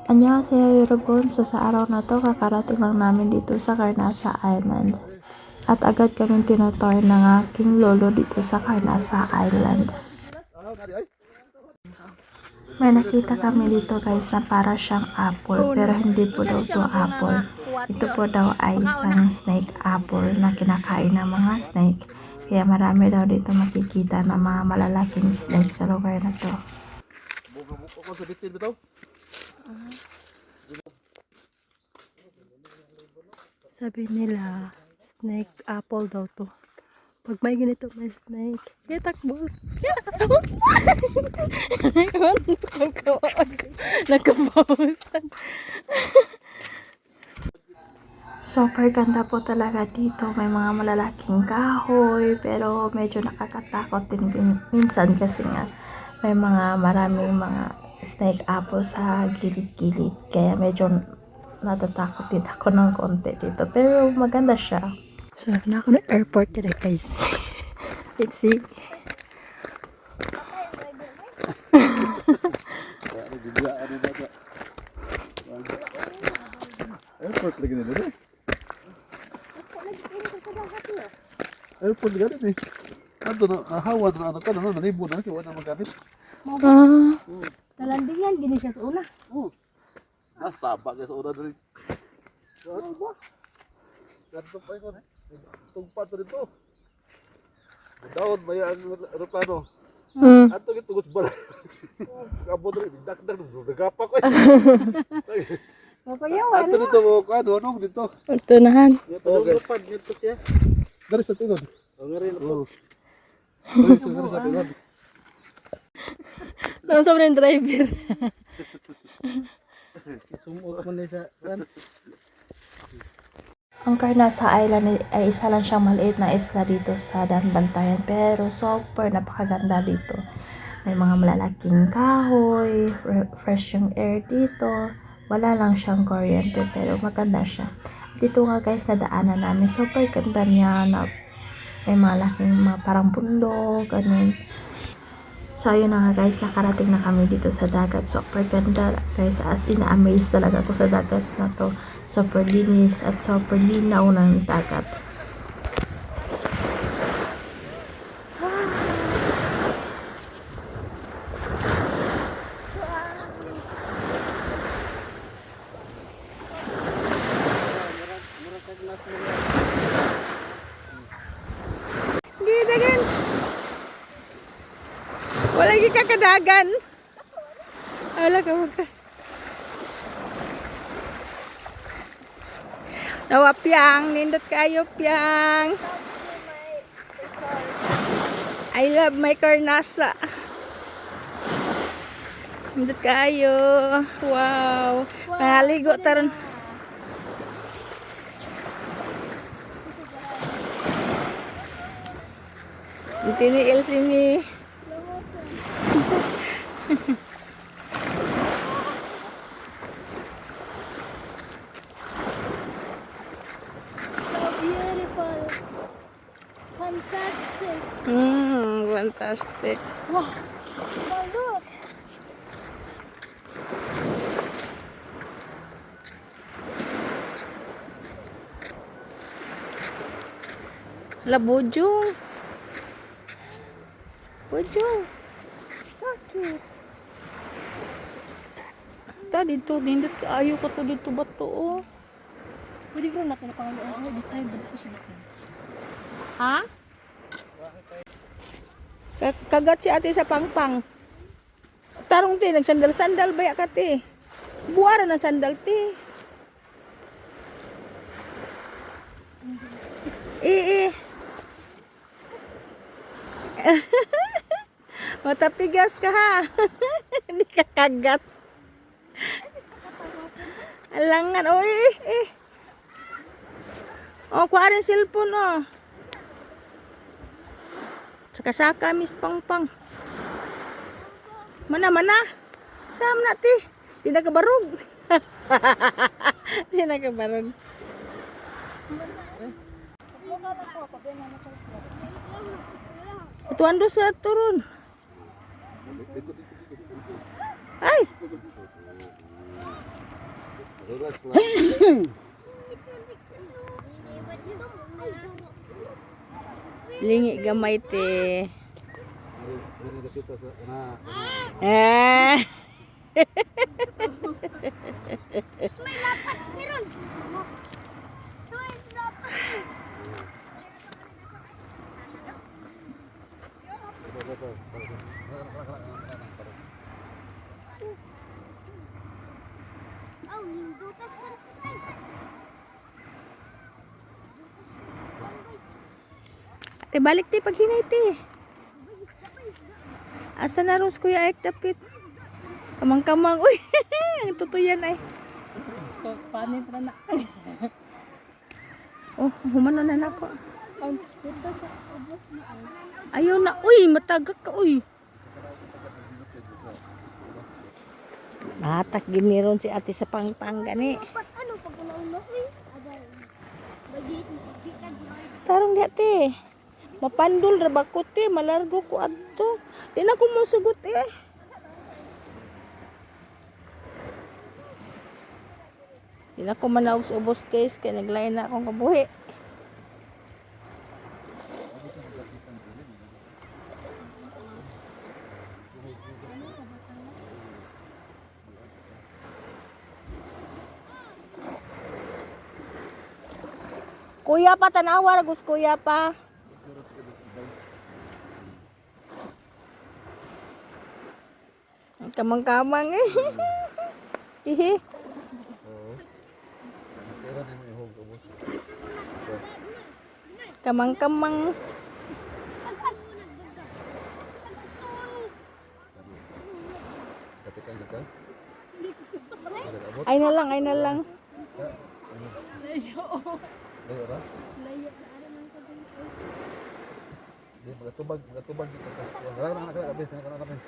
Annyeonghaseyo 여러분. So sa araw na to, kakarating lang namin dito sa Carnasa Island. At agad kaming tinotour ng aking lolo dito sa Carnasa Island. May nakita kami dito guys na para siyang apple, pero hindi po daw to apple. Ito po daw ay isang snake apple na kinakain ng mga snake. Kaya marami daw dito makikita na mga malalaking snake sa lugar na to. Sabi nila, snake apple daw to. Pag may ganito may snake, kaya takbo. Nagkabawasan. Super ganda po talaga dito. May mga malalaking kahoy, pero medyo nakakatakot din minsan kasi nga may maraming mga snake apple sa gilid-gilid. Kaya medyo natatakot din ako ng konti dito. Pero maganda siya. So, na ako ng airport today, guys. Let's see. Airport lagi na dito. Airport lagi na dito. Ano na, hawa na anak ka na, nalibo na, kiwa na magamit. Nalandingan, gini siya sa una. Nasaba ka sa una na rin. Ganto pa yun, tungpa to dito. Daon, may ang aeroplano. Ato yung tungos bala. Kabot rin, dak-dak, nagapa ko eh. Mapayawan Ato dito mo, anong dito? Tunahan. Okay. Ito siya. Dari sa tingod. Ang nga rin po. Dari sa tingod. Naman sa mga driver. Sumot mo na sa... Ang Carnasa Island ay isa lang siyang maliit na isla dito sa Bantayan, pero super napakaganda dito. May mga malalaking kahoy, fresh yung air dito. Wala lang siyang kuryente pero maganda siya. Dito nga guys, nadaanan namin. Super ganda niya na may malaking parang bundok, ganun. So ayun na nga guys, nakarating na kami dito sa dagat. Super ganda guys, as in amaze talaga ako sa dagat na to. Super linis at super linaw ng dagat. Gidagan. Wala lagi kakadagan. Wala ka maka. Nawa piyang, nindot kayo piyang. I love my Carnasa. Nindot kayo. Wow. Naligo taron. Tiniil sini. So beautiful. Fantastic. Fantastic. Wow. Oh, look. Labujong. Bujong. So cute. Ta dito nindot kaayo ko to dito bato oh. Pwede ko na kinapangalaman. Design ba ito siya design? Ha? Kagat si ate sa pangpang. Tarong ti, nagsandal-sandal baya ka ti. Buwara na sandal ti. Matapigas ka ha. Hindi ka kagat. Alangan. Oh, Oh, kuha rin cellphone oh. Saka-saka Miss Pangpang. Mana. Sam na ti. Di na kabarog. Di na kabarog. Tuan do sa turun. Ay. Relax lang. Lingi gamay te. Dili ka kita sa Eh. Balik te pag hinay te. Asa na ros kuya ek dapit. Kamang-kamang. Uy, ang tutuyan ay. Panit na na. Oh, humano na nako. Ayaw na. Uy, matagak ka uy. Natak giniron si ate sa pangpang gani. Tarong di ate. Mapandol ra ba ko te, malargo ko adto. Di na ko mosugot eh. Di na ko manaog-ubos case kay naglain na akong kabuhi. Kuya pa tanawa ragus kuya pa. Kamang-kamang eh. Ihi. Kaya na may hog ubos. Kamang-kamang. Katikan kita. Ay na lang, ay na lang. Layo ra? Di magatubag kita. Wala na kami.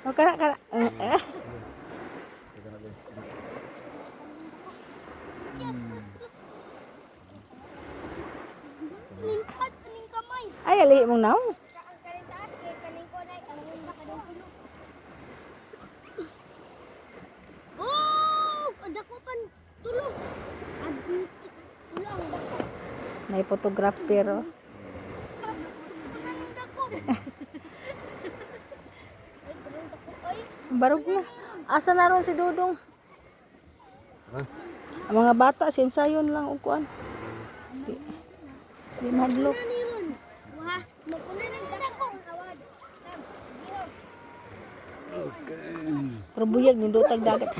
O kana kana. Ay ali mong naw. Nay photographer. Oh. Barog na. Asa na ron si Dudong? Ha? Ang mga bata, sensayon lang og kuan. Di madlok. Pero buyag, nindotag dagat.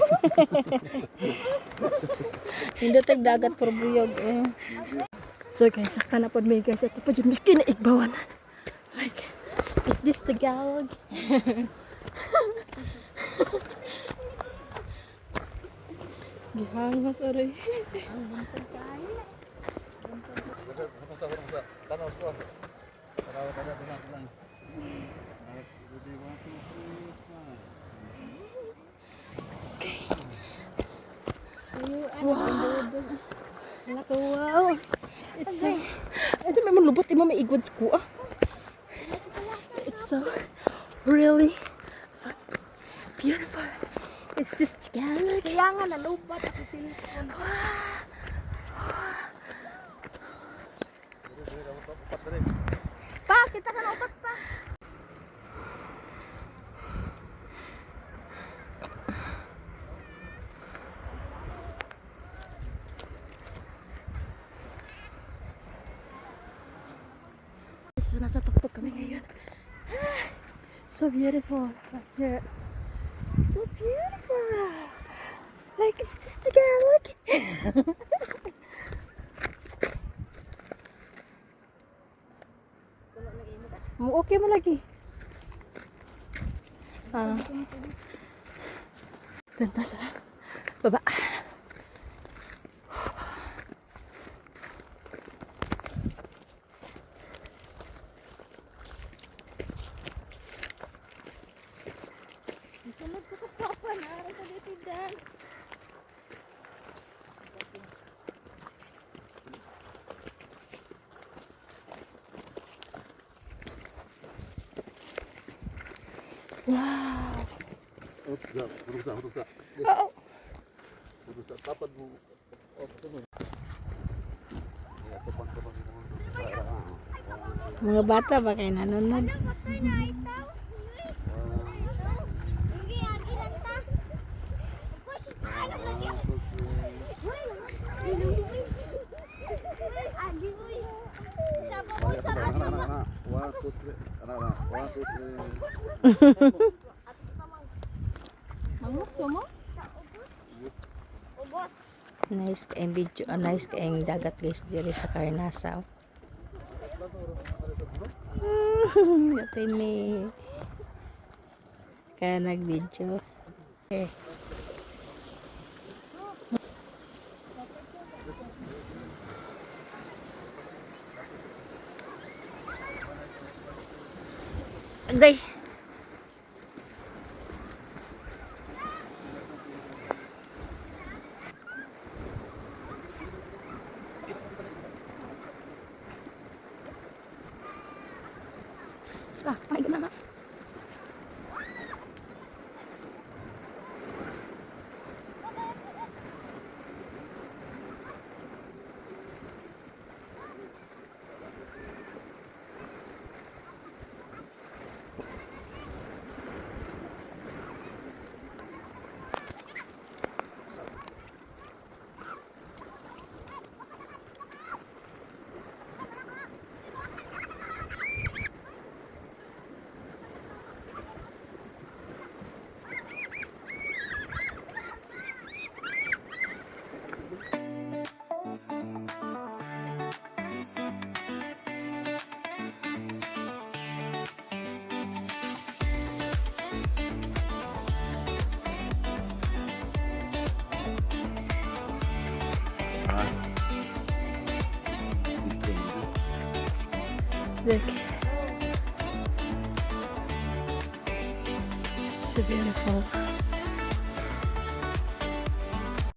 Nindotag dagat, pero buyag. Eh. So guys, sakta na po may guys. Ito pa dyan, miskin na igbawan. Like, is this the Tagalog? Gihangas oray. Tanaw ko. Tanaw lang. Wow. It's so... Ay, sa may lubot, mo may igwads ko ah. It's so really fun. Beautiful. It's this Tagalog. Kaya nga, nalubat ako sila. Pa, kita ka na upat pa. So, nasa tuktok kami ngayon. So beautiful. Like here. So beautiful. Like, it's this Tagalog. Okay mo lagi. Ganda sa baba. Hurug sa. Oo. Hurug sa. Tapad mo. Mga bata ba kayo nanonood? One, two, three. One, two, three. Nice kayong video, nice kayong dagat guys diri sa Karnasaw. Gatay may kaya nag-video. Okay. Agay. Ah, my God, mama. Look. So beautiful.